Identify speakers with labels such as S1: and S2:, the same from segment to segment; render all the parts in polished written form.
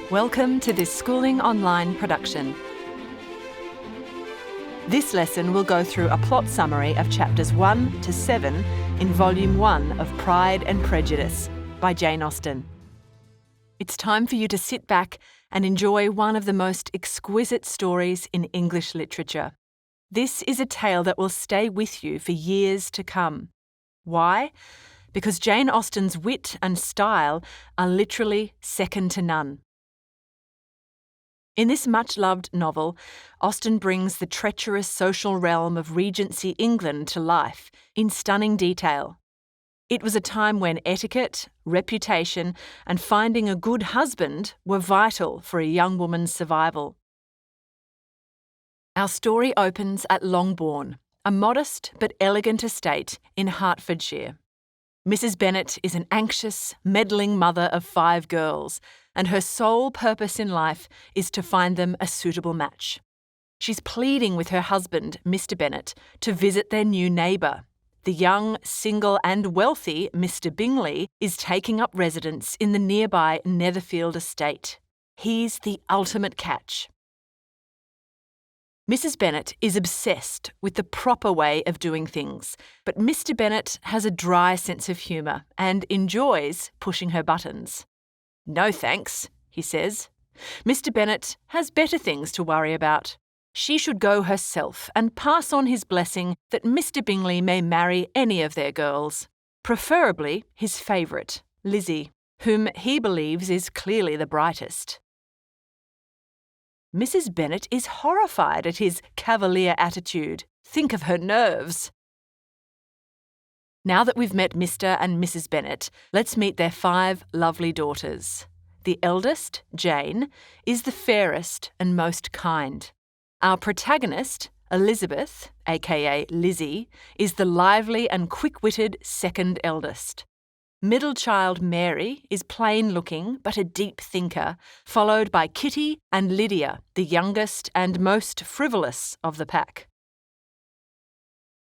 S1: Welcome to this Schooling Online production. This lesson will go through a plot summary of chapters 1 to 7 in Volume 1 of Pride and Prejudice by Jane Austen. It's time for you to sit back and enjoy one of the most exquisite stories in English literature. This is a tale that will stay with you for years to come. Why? Because Jane Austen's wit and style are literally second to none. In this much-loved novel, Austen brings the treacherous social realm of Regency England to life in stunning detail. It was a time when etiquette, reputation, and finding a good husband were vital for a young woman's survival. Our story opens at Longbourn, a modest but elegant estate in Hertfordshire. Mrs Bennet is an anxious, meddling mother of 5 girls, and her sole purpose in life is to find them a suitable match. She's pleading with her husband, Mr Bennet, to visit their new neighbour. The young, single and wealthy Mr Bingley is taking up residence in the nearby Netherfield estate. He's the ultimate catch. Mrs Bennet is obsessed with the proper way of doing things, but Mr Bennet has a dry sense of humour and enjoys pushing her buttons. "No thanks," he says. "Mr Bennet has better things to worry about. She should go herself and pass on his blessing that Mr Bingley may marry any of their girls, preferably his favourite, Lizzie, whom he believes is clearly the brightest." Mrs Bennet is horrified at his cavalier attitude. Think of her nerves. Now that we've met Mr and Mrs Bennet, let's meet their 5 lovely daughters. The eldest, Jane, is the fairest and most kind. Our protagonist, Elizabeth, aka Lizzie, is the lively and quick-witted second eldest. Middle child Mary is plain-looking but a deep thinker, followed by Kitty and Lydia, the youngest and most frivolous of the pack.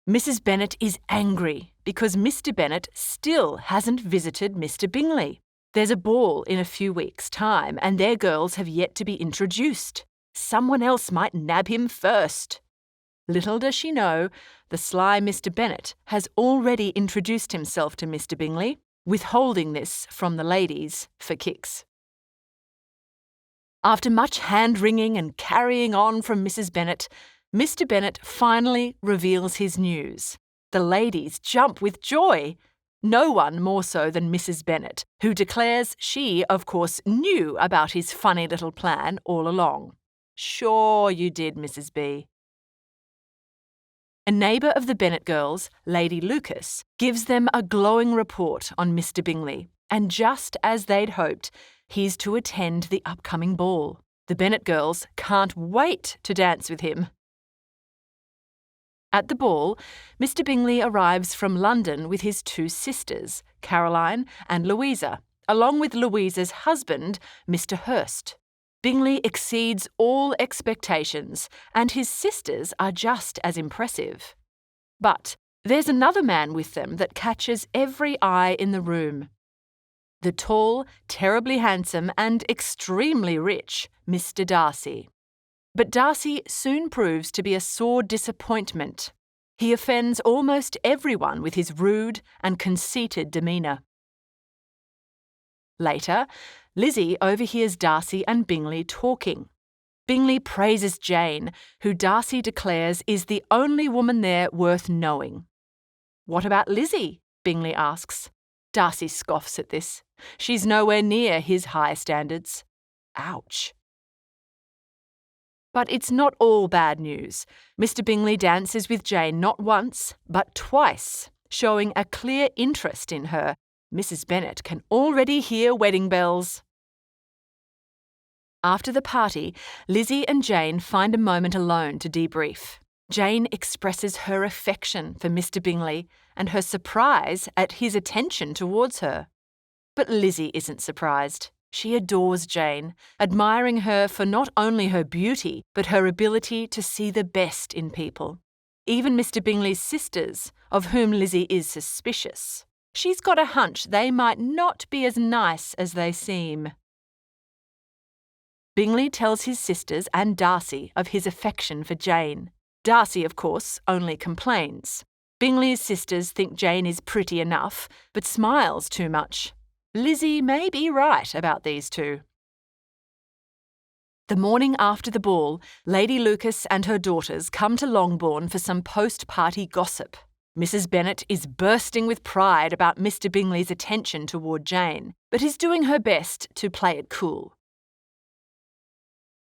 S1: Mrs Bennet is angry because Mr Bennet still hasn't visited Mr Bingley. There's a ball in a few weeks' time and their girls have yet to be introduced. Someone else might nab him first. Little does she know, the sly Mr Bennet has already introduced himself to Mr Bingley, withholding this from the ladies for kicks. After much hand-wringing and carrying on from Mrs Bennet, Mr Bennet finally reveals his news. The ladies jump with joy. No one more so than Mrs Bennet, who declares she, of course, knew about his funny little plan all along. "Sure you did, Mrs B." A neighbour of the Bennet girls, Lady Lucas, gives them a glowing report on Mr Bingley, and just as they'd hoped, he's to attend the upcoming ball. The Bennet girls can't wait to dance with him. At the ball, Mr Bingley arrives from London with his 2 sisters, Caroline and Louisa, along with Louisa's husband, Mr Hurst. Bingley exceeds all expectations, and his sisters are just as impressive. But there's another man with them that catches every eye in the room. The tall, terribly handsome and extremely rich Mr Darcy. But Darcy soon proves to be a sore disappointment. He offends almost everyone with his rude and conceited demeanour. Later, Lizzie overhears Darcy and Bingley talking. Bingley praises Jane, who Darcy declares is the only woman there worth knowing. "What about Lizzie?" Bingley asks. Darcy scoffs at this. She's nowhere near his high standards. Ouch. But it's not all bad news. Mr Bingley dances with Jane not once, but twice, showing a clear interest in her. Mrs Bennet can already hear wedding bells. After the party, Lizzie and Jane find a moment alone to debrief. Jane expresses her affection for Mr Bingley and her surprise at his attention towards her. But Lizzie isn't surprised. She adores Jane, admiring her for not only her beauty, but her ability to see the best in people. Even Mr Bingley's sisters, of whom Lizzie is suspicious. She's got a hunch they might not be as nice as they seem. Bingley tells his sisters and Darcy of his affection for Jane. Darcy, of course, only complains. Bingley's sisters think Jane is pretty enough, but smiles too much. Lizzie may be right about these two. The morning after the ball, Lady Lucas and her daughters come to Longbourn for some post-party gossip. Mrs Bennet is bursting with pride about Mr Bingley's attention toward Jane, but is doing her best to play it cool.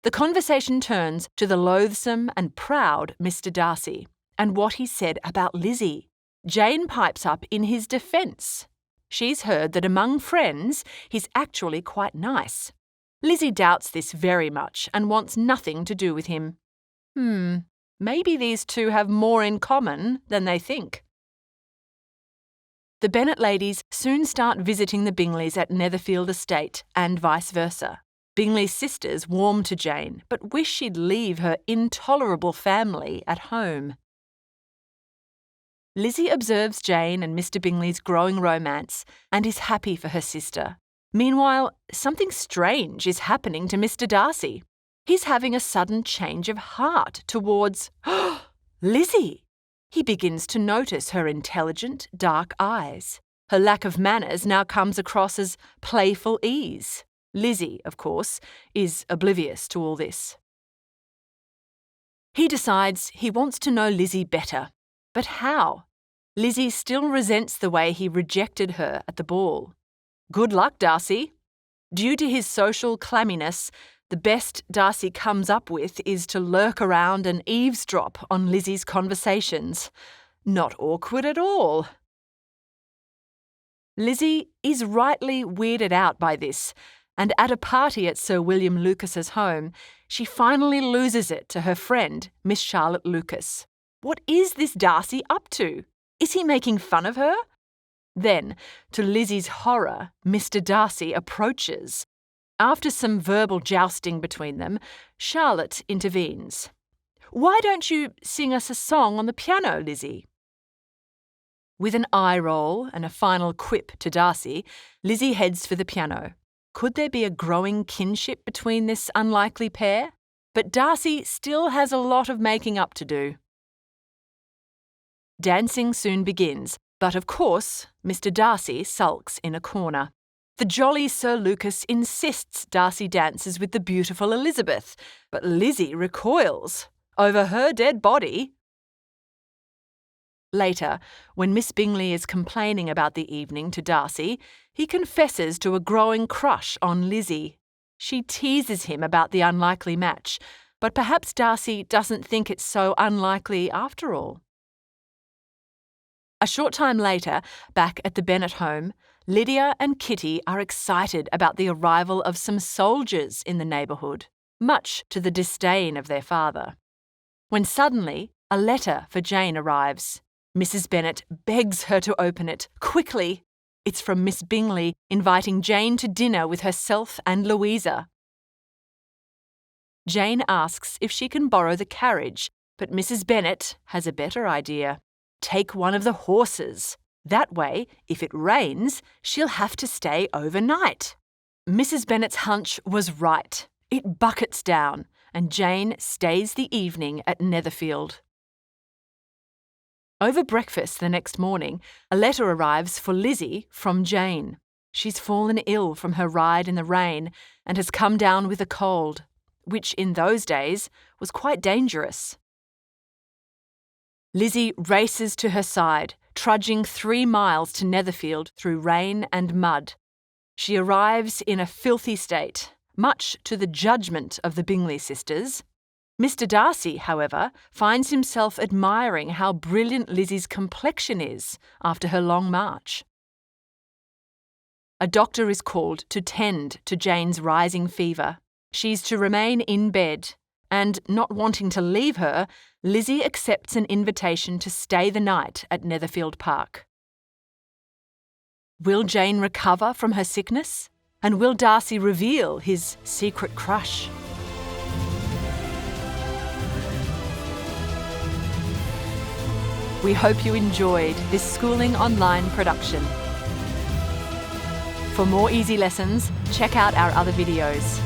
S1: The conversation turns to the loathsome and proud Mr Darcy and what he said about Lizzie. Jane pipes up in his defence. She's heard that among friends he's actually quite nice. Lizzie doubts this very much and wants nothing to do with him. Maybe these two have more in common than they think. The Bennet ladies soon start visiting the Bingleys at Netherfield Estate and vice versa. Bingley's sisters warm to Jane, but wish she'd leave her intolerable family at home. Lizzie observes Jane and Mr Bingley's growing romance and is happy for her sister. Meanwhile, something strange is happening to Mr Darcy. He's having a sudden change of heart towards Lizzie. He begins to notice her intelligent, dark eyes. Her lack of manners now comes across as playful ease. Lizzie, of course, is oblivious to all this. He decides he wants to know Lizzie better. But how? Lizzie still resents the way he rejected her at the ball. Good luck, Darcy. Due to his social clamminess, the best Darcy comes up with is to lurk around and eavesdrop on Lizzie's conversations. Not awkward at all. Lizzie is rightly weirded out by this, and at a party at Sir William Lucas's home, she finally loses it to her friend, Miss Charlotte Lucas. What is this Darcy up to? Is he making fun of her? Then, to Lizzie's horror, Mr Darcy approaches. After some verbal jousting between them, Charlotte intervenes. "Why don't you sing us a song on the piano, Lizzie?" With an eye roll and a final quip to Darcy, Lizzie heads for the piano. Could there be a growing kinship between this unlikely pair? But Darcy still has a lot of making up to do. Dancing soon begins, but of course, Mr Darcy sulks in a corner. The jolly Sir Lucas insists Darcy dances with the beautiful Elizabeth, but Lizzie recoils. Over her dead body. Later, when Miss Bingley is complaining about the evening to Darcy, he confesses to a growing crush on Lizzie. She teases him about the unlikely match, but perhaps Darcy doesn't think it's so unlikely after all. A short time later, back at the Bennet home, Lydia and Kitty are excited about the arrival of some soldiers in the neighbourhood, much to the disdain of their father. When suddenly, a letter for Jane arrives. Mrs Bennet begs her to open it, quickly. It's from Miss Bingley, inviting Jane to dinner with herself and Louisa. Jane asks if she can borrow the carriage, but Mrs Bennet has a better idea. Take one of the horses. That way, if it rains, she'll have to stay overnight. Mrs Bennet's hunch was right. It buckets down, and Jane stays the evening at Netherfield. Over breakfast the next morning, a letter arrives for Lizzie from Jane. She's fallen ill from her ride in the rain and has come down with a cold, which in those days was quite dangerous. Lizzie races to her side, trudging 3 miles to Netherfield through rain and mud. She arrives in a filthy state, much to the judgment of the Bingley sisters. Mr Darcy, however, finds himself admiring how brilliant Lizzie's complexion is after her long march. A doctor is called to tend to Jane's rising fever. She's to remain in bed, and not wanting to leave her, Lizzie accepts an invitation to stay the night at Netherfield Park. Will Jane recover from her sickness? And will Darcy reveal his secret crush? We hope you enjoyed this Schooling Online production. For more easy lessons, check out our other videos.